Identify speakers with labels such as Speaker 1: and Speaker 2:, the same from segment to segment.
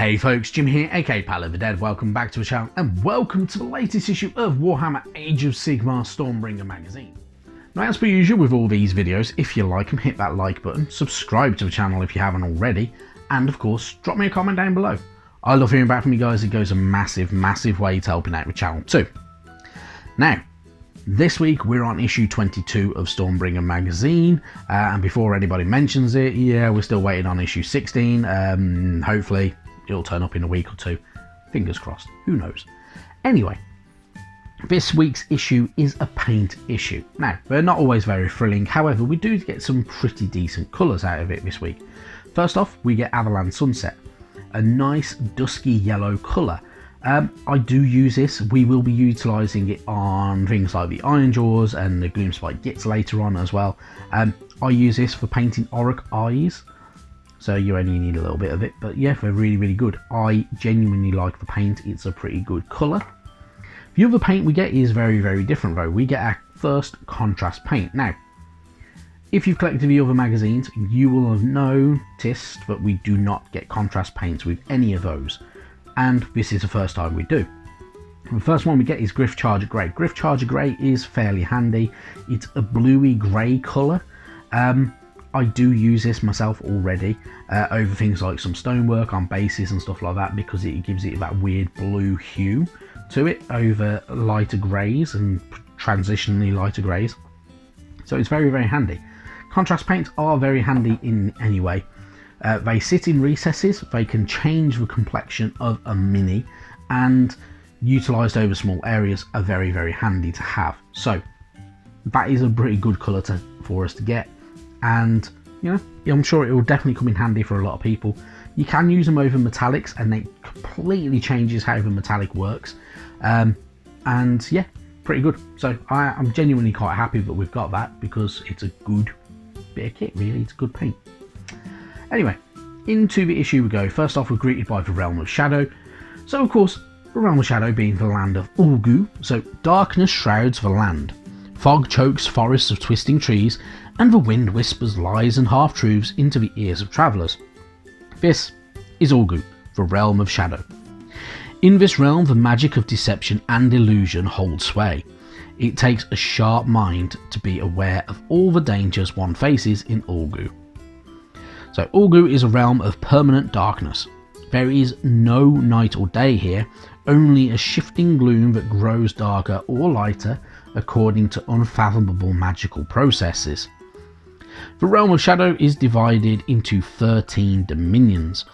Speaker 1: Hey folks, Jim here, aka Pal of the Dead. Welcome back to the channel and welcome to the latest issue of Warhammer Age of Sigmar Stormbringer magazine. Now, as per usual with all these videos, if you like them, hit that like button, subscribe to the channel if you haven't already, and of course, drop me a comment down below. I love hearing back from you guys. It goes a massive way to helping out the channel too. Now, this week we're on issue 22 of Stormbringer magazine, and before anybody mentions it, yeah, we're still waiting on issue 16. Hopefully it'll turn up in a week or two. Fingers crossed, who knows. Anyway, this week's issue is a paint issue. Now, they're not always very thrilling, however we do get some pretty decent colours out of it this week. First off, we get Avalanche Sunset, a nice dusky yellow colour. I do use this. We will be utilising it on things like the Iron Jaws and the Gloomspite Gits later on as well. I use this for painting Auric eyes, so you only need a little bit of it, but yeah, they're really good. I genuinely like the paint. It's a pretty good colour. The other paint we get is very different though. We get our first contrast paint. Now, if you've collected the other magazines, you will have noticed that we do not get contrast paints with any of those, and this is the first time we do. The first one we get is Griff Charger Grey. Griff Charger Grey is fairly handy. It's a bluey grey colour. I do use this myself already over things like some stonework on bases and stuff like that, because it gives it that weird blue hue to it over lighter greys and transitionally lighter greys. So it's very handy. Contrast paints are very handy in any way. They sit in recesses, they can change the complexion of a mini, and utilised over small areas are very handy to have. So that is a pretty good colour for us to get, and you know, I'm sure it will definitely come in handy for a lot of people. You can use them over metallics and it completely changes how the metallic works, and yeah, pretty good. So I'm genuinely quite happy that we've got that, because it's a good bit of kit, really. It's a good paint. Anyway, into the issue we go. First off, we're greeted by the Realm of Shadow. So of course, the Realm of Shadow being the land of Ulgu, so darkness shrouds the land. Fog chokes forests of twisting trees, and the wind whispers lies and half-truths into the ears of travellers. This is Ulgu, the Realm of Shadow. In this realm, the magic of deception and illusion holds sway. It takes a sharp mind to be aware of all the dangers one faces in Ulgu. So Ulgu is a realm of permanent darkness. There is no night or day here, only a shifting gloom that grows darker or lighter according to unfathomable magical processes. The Realm of Shadow is divided into 13 dominions.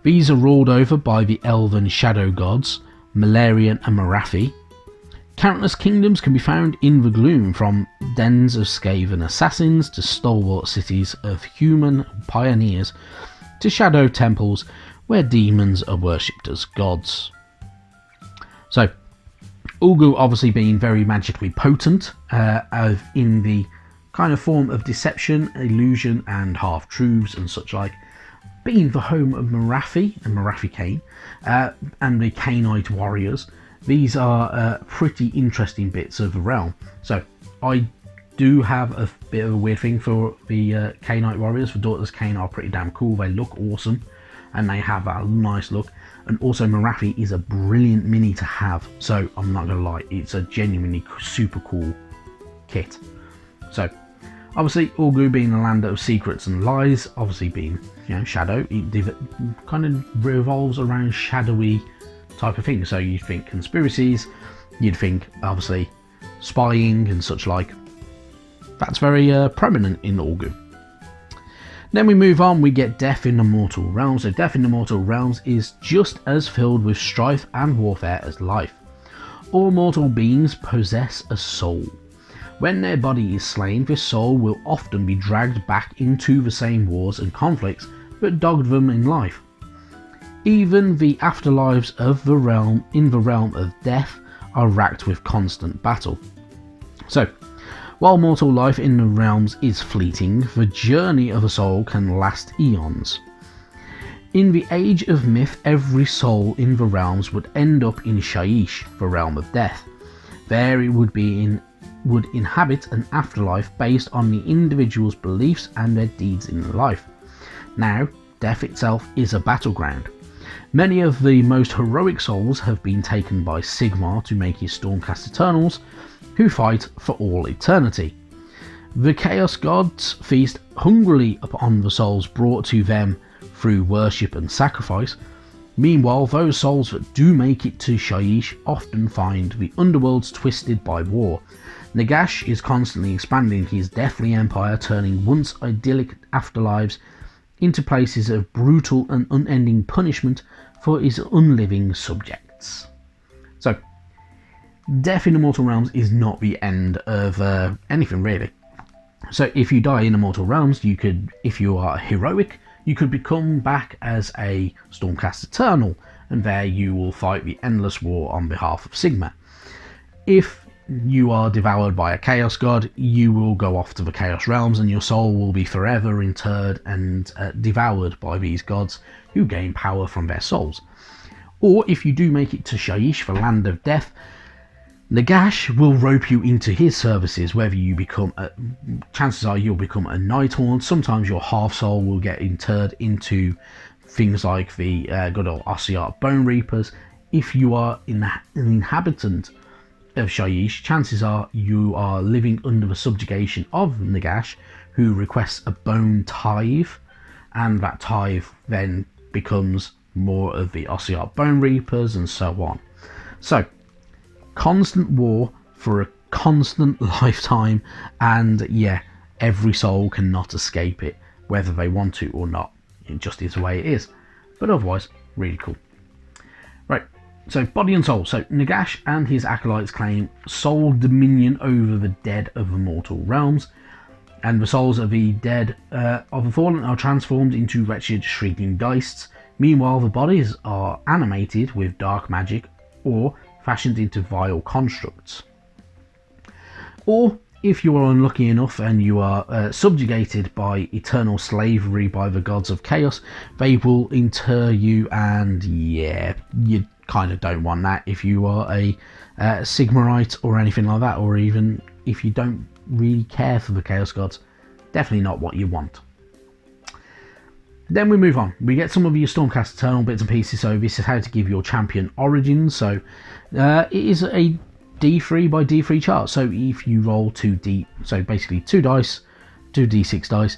Speaker 1: These are ruled over by the elven shadow gods, Malarian and Marathi. Countless kingdoms can be found in the gloom, from dens of Skaven assassins to stalwart cities of human pioneers to shadow temples where demons are worshipped as gods. So, Ulgu obviously being very magically potent, in the kind of form of deception, illusion and half-truths and such like, being the home of Marathi and Marathi Kane, and the Kaneite warriors. These are pretty interesting bits of the realm. So I do have a bit of a weird thing for the Kaneite warriors. The Daughters Kane are pretty damn cool. They look awesome and they have that nice look. And also Marathi is a brilliant mini to have. So I'm not going to lie, it's a genuinely super cool kit. So obviously Ulgu being the land of secrets and lies, obviously being, you know, shadow, it kind of revolves around shadowy type of thing. So you'd think conspiracies, you'd think obviously spying and such like. That's very prominent in Ulgu. Then we move on, we get Death in the Mortal Realms. So Death in the Mortal Realms is just as filled with strife and warfare as life. All mortal beings possess a soul. When their body is slain, this soul will often be dragged back into the same wars and conflicts that dogged them in life. Even the afterlives of the realm in the realm of death are racked with constant battle. So, while mortal life in the realms is fleeting, the journey of a soul can last eons. In the age of myth, every soul in the realms would end up in Shaiish, the realm of death. There it would inhabit an afterlife based on the individual's beliefs and their deeds in life. Now, death itself is a battleground. Many of the most heroic souls have been taken by Sigmar to make his Stormcast Eternals, who fight for all eternity. The Chaos Gods feast hungrily upon the souls brought to them through worship and sacrifice. Meanwhile, those souls that do make it to Shyish often find the underworlds twisted by war. Nagash is constantly expanding his deathly empire, turning once idyllic afterlives into places of brutal and unending punishment for his unliving subjects. So, death in Immortal Realms is not the end of anything really. So if you die in Immortal Realms, you could, if you are heroic, you could become back as a Stormcast Eternal, and there you will fight the endless war on behalf of Sigmar. If you are devoured by a Chaos God, you will go off to the Chaos Realms and your soul will be forever interred and devoured by these gods who gain power from their souls. Or if you do make it to Shyish, the land of death, Nagash will rope you into his services, whether you become chances are you'll become a Nighthaunt. Sometimes your half soul will get interred into things like the good old Ossiarch Bone Reapers. If you are an inhabitant of Shyish, chances are you are living under the subjugation of Nagash, who requests a bone tithe, and that tithe then becomes more of the Ossiarch Bone Reapers and so on. So, constant war for a constant lifetime, and yeah, every soul cannot escape it, whether they want to or not. It just is the way it is. But otherwise, really cool. Right, so body and soul. So Nagash and his acolytes claim sole dominion over the dead of the mortal realms, and the souls of the dead of the fallen are transformed into wretched shrieking geists. Meanwhile, the bodies are animated with dark magic or fashioned into vile constructs. Or if you are unlucky enough and you are subjugated by eternal slavery by the gods of chaos, they will inter you, and yeah, you kind of don't want that if you are a Sigmarite or anything like that, or even if you don't really care for the chaos gods. Definitely not what you want. Then we move on. We get some of your Stormcast Eternal bits and pieces. So this is how to give your champion origins. So it is a D3 by D3 chart. So if you roll 2D, so basically 2 dice, 2d6 dice.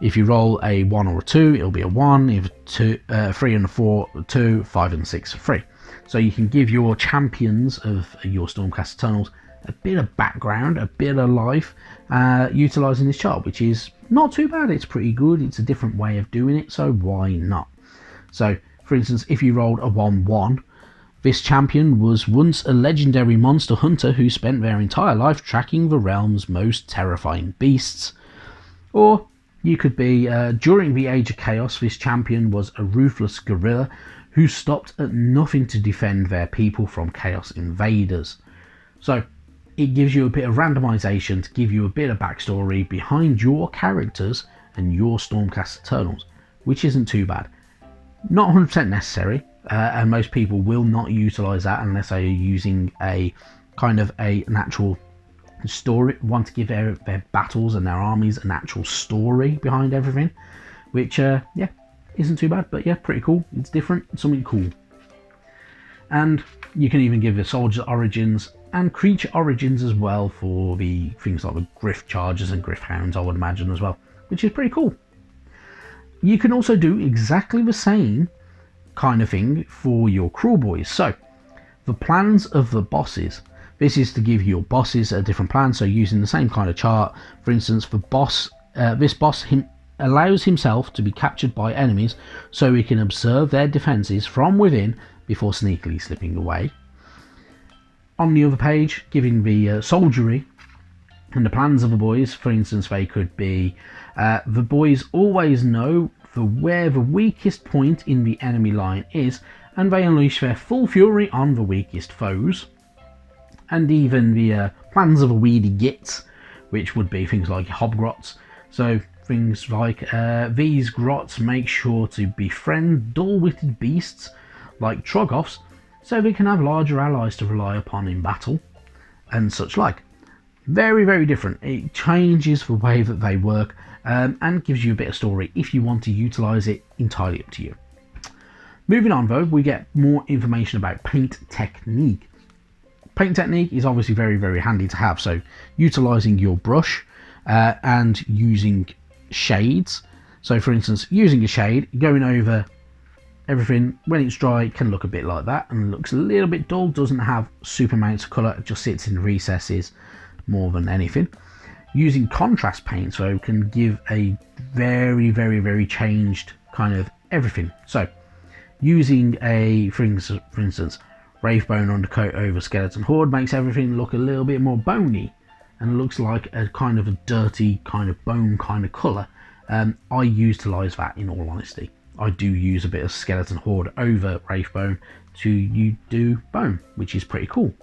Speaker 1: If you roll a 1 or a 2, it'll be a 1. If 3 and a 4, 2, 5 and 6, 3. So you can give your champions of your Stormcast Eternals a bit of background, a bit of life, utilising this chart, which is not too bad. It's pretty good. It's a different way of doing it, so why not? So, for instance, if you rolled a 1-1, this champion was once a legendary monster hunter who spent their entire life tracking the realm's most terrifying beasts. Or you could be, during the Age of Chaos, this champion was a ruthless guerrilla who stopped at nothing to defend their people from chaos invaders. So, it gives you a bit of randomization to give you a bit of backstory behind your characters and your Stormcast Eternals, which isn't too bad. Not 100% necessary, and most people will not utilize that unless they are using a kind of an actual story, want to give their battles and their armies an actual story behind everything, which yeah, isn't too bad, but yeah, pretty cool. It's different, something cool. And you can even give the soldier origins and creature origins as well for the things like the Griff Chargers and Griff Hounds, I would imagine, as well, which is pretty cool. You can also do exactly the same kind of thing for your Cruel Boys. So, the plans of the bosses. This is to give your bosses a different plan, so using the same kind of chart. For instance, the boss, this boss allows himself to be captured by enemies so he can observe their defences from within before sneakily slipping away. On the other page, giving the soldiery and the plans of the boys. For instance, they could be the boys always know where the weakest point in the enemy line is, and they unleash their full fury on the weakest foes. And even the plans of a weedy gits, which would be things like hobgrots. So things like these grots make sure to befriend dull-witted beasts like Troggoths, so they can have larger allies to rely upon in battle, and such like. Very, very different. It changes the way that they work, and gives you a bit of story if you want to utilise it. Entirely up to you. Moving on though, we get more information about paint technique. Paint technique is obviously very, very handy to have. So utilizing your brush and using shades. So for instance, using a shade, going over everything when it's dry, it can look a bit like that and looks a little bit dull, doesn't have super amounts of colour, it just sits in recesses more than anything. Using contrast paint, so it can give a very, very, very changed kind of everything. So using a, for instance, Wraith Bone undercoat over Skeleton Horde makes everything look a little bit more bony and looks like a kind of a dirty kind of bone kind of colour. I utilise that, in all honesty. I do use a bit of Skeleton Horde over Wraith Bone to do bone, which is pretty cool.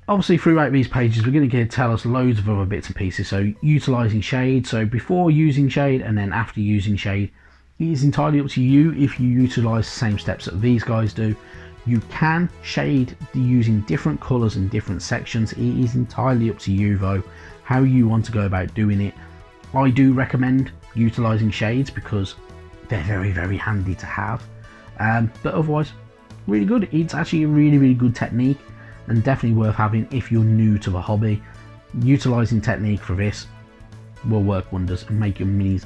Speaker 1: Obviously throughout these pages we're going to tell us loads of other bits and pieces, so utilising shade, so before using shade and then after using shade, it is entirely up to you if you utilise the same steps that these guys do. You can shade using different colours in different sections, it is entirely up to you though, how you want to go about doing it. I do recommend utilising shades because they're very, very handy to have, but otherwise really good. It's actually a really, really good technique and definitely worth having if you're new to the hobby. Utilising technique for this will work wonders and make your minis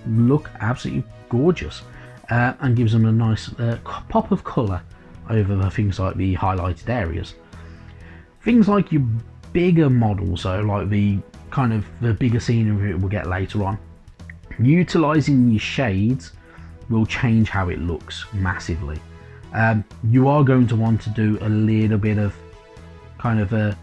Speaker 1: look absolutely gorgeous, and gives them a nice pop of colour over the things like the highlighted areas. Things like your bigger models, so like the kind of the bigger scenery we'll get later on, utilising your shades will change how it looks massively. You are going to want to do a little bit of kind of a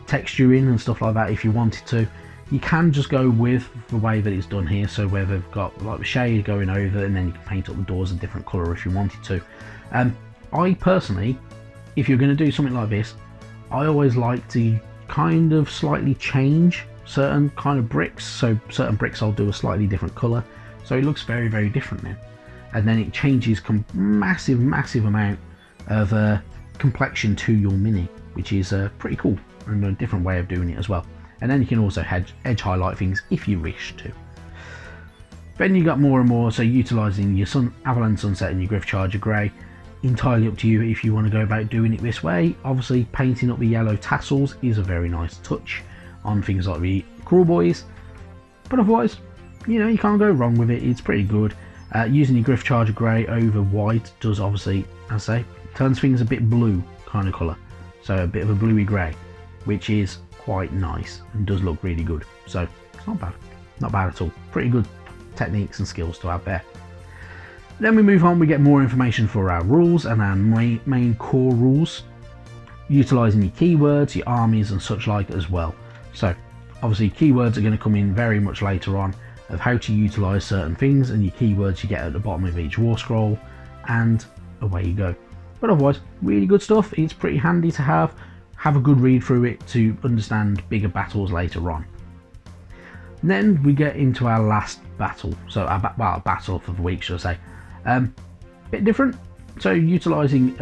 Speaker 1: texturing and stuff like that if you wanted to. You can just go with the way that it's done here, so where they've got like the shade going over and then you can paint up the doors a different colour if you wanted to. I personally, if you're going to do something like this, I always like to kind of slightly change certain kind of bricks, so certain bricks I'll do a slightly different colour, so it looks very, very different then. And then it changes massive amount of complexion to your mini, which is pretty cool and a different way of doing it as well. And then you can also edge highlight things if you wish to. Then you got more and more, so utilising your Avalanche Sunset and your Griff Charger Grey, entirely up to you if you want to go about doing it this way. Obviously painting up the yellow tassels is a very nice touch on things like the Crawl Boys, but otherwise, you know, you can't go wrong with it, it's pretty good. Using your Griff Charger Grey over white does obviously, as I say, turns things a bit blue kind of colour, so a bit of a bluey grey, which is quite nice and does look really good. So it's not bad at all. Pretty good techniques and skills to have there. Then we move on, we get more information for our rules and our main core rules, utilising your keywords, your armies and such like as well. So obviously keywords are going to come in very much later on, of how to utilise certain things, and your keywords you get at the bottom of each war scroll, and away you go. But otherwise, really good stuff. It's pretty handy to have a good read through it to understand bigger battles later on. Then we get into our last battle, so our battle for the week, should I say. Bit different, so utilising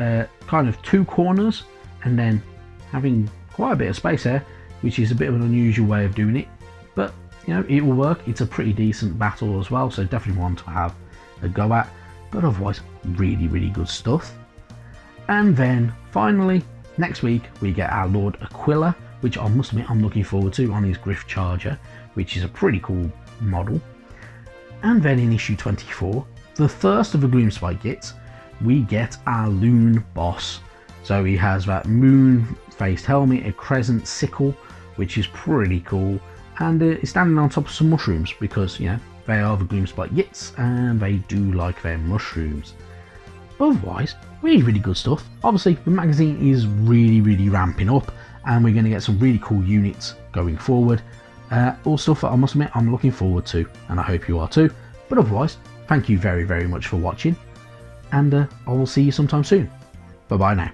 Speaker 1: kind of two corners and then having quite a bit of space there, which is a bit of an unusual way of doing it, but you know, it will work. It's a pretty decent battle as well, so definitely one to have a go at, but otherwise really, really good stuff. And then finally, next week we get our Lord Aquila, which I must admit I'm looking forward to, on his Griff Charger, which is a pretty cool model. And then in issue 24, the first of the Gloomspite kits, we get our Loon boss. So he has that moon-faced helmet, a crescent sickle, which is pretty cool, and he's standing on top of some mushrooms because, you know, they are the Gloomspite Yits and they do like their mushrooms. Otherwise, really, really good stuff. Obviously, the magazine is really, really ramping up and we're going to get some really cool units going forward. All stuff that I must admit I'm looking forward to, and I hope you are too. But otherwise, thank you very, very much for watching, and I will see you sometime soon. Bye bye now.